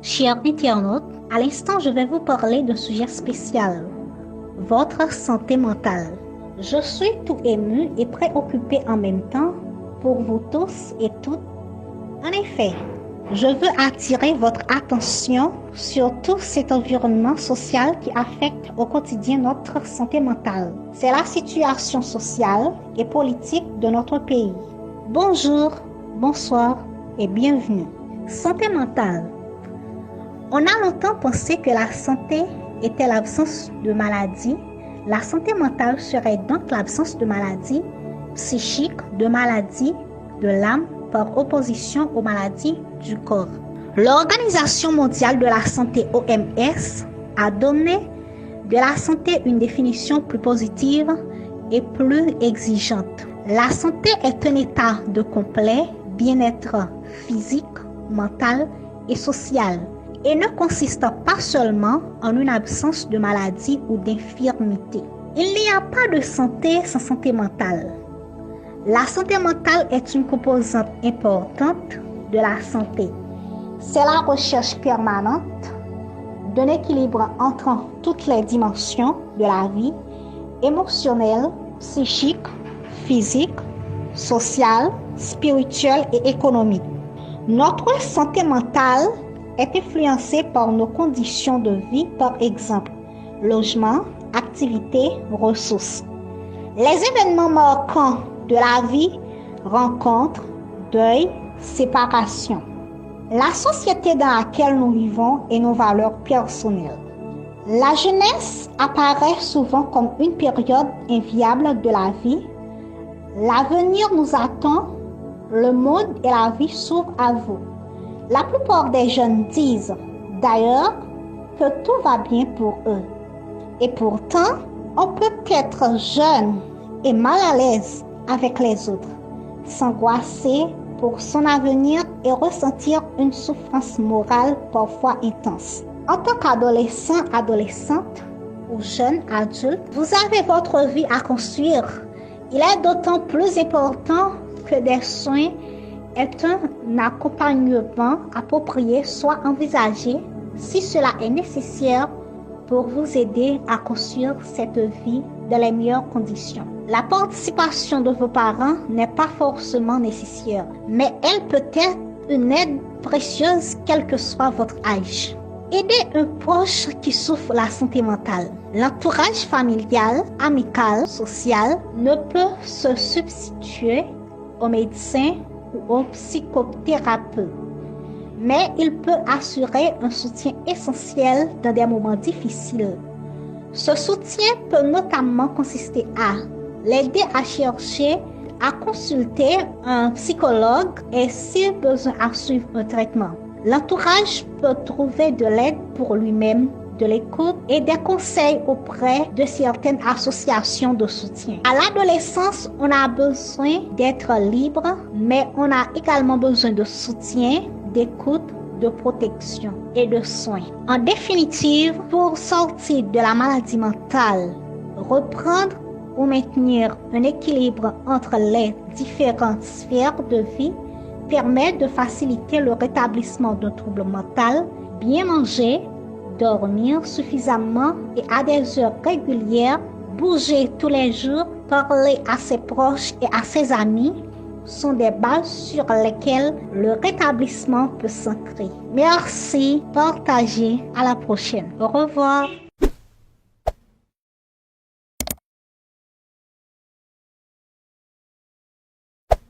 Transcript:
Chers internautes, à l'instant, je vais vous parler d'un sujet spécial, votre santé mentale. Je suis tout ému et préoccupé en même temps pour vous tous et toutes. En effet, je veux attirer votre attention sur tout cet environnement social qui affecte au quotidien notre santé mentale. C'est la situation sociale et politique de notre pays. Bonjour, bonsoir et bienvenue. Santé mentale. On a longtemps pensé que la santé était l'absence de maladie. La santé mentale serait donc l'absence de maladie psychique, de maladie de l'âme par opposition aux maladies du corps. L'Organisation mondiale de la santé OMS a donné de la santé une définition plus positive et plus exigeante. La santé est un état de complet bien-être physique, mental et social et ne consiste pas seulement en une absence de maladie ou d'infirmité. Il n'y a pas de santé sans santé mentale. La santé mentale est une composante importante de la santé. C'est la recherche permanente d'un équilibre entre toutes les dimensions de la vie, émotionnelle, psychique, physique, sociale, spirituelle et économique. Notre santé mentale est influencée par nos conditions de vie, par exemple, logement, activité, ressources. Les événements marquants de la vie, rencontres, deuil, séparation. La société dans laquelle nous vivons et nos valeurs personnelles. La jeunesse apparaît souvent comme une période inviable de la vie. L'avenir nous attend, le monde et la vie s'ouvrent à vous. La plupart des jeunes disent d'ailleurs que tout va bien pour eux. Et pourtant, on peut être jeune et mal à l'aise avec les autres, s'angoisser pour son avenir et ressentir une souffrance morale parfois intense. En tant qu'adolescent, adolescente ou jeune adulte, vous avez votre vie à construire. Il est d'autant plus important que des soins et un accompagnement approprié soit envisagé si cela est nécessaire pour vous aider à construire cette vie dans les meilleures conditions. La participation de vos parents n'est pas forcément nécessaire, mais elle peut être une aide précieuse quel que soit votre âge. Aider un proche qui souffre la santé mentale. L'entourage familial, amical, social ne peut se substituer au médecin ou au psychothérapeute, mais il peut assurer un soutien essentiel dans des moments difficiles. Ce soutien peut notamment consister à l'aider à chercher, à consulter un psychologue et si besoin à suivre un traitement. L'entourage peut trouver de l'aide pour lui-même, de l'écoute et des conseils auprès de certaines associations de soutien. À l'adolescence, on a besoin d'être libre, mais on a également besoin de soutien, d'écoute, de protection et de soins. En définitive, pour sortir de la maladie mentale, reprendre ou maintenir un équilibre entre les différentes sphères de vie permet de faciliter le rétablissement d'un trouble mental, bien manger, dormir suffisamment et à des heures régulières, bouger tous les jours, parler à ses proches et à ses amis sont des bases sur lesquelles le rétablissement peut s'ancrer. Merci, partagez, à la prochaine. Au revoir.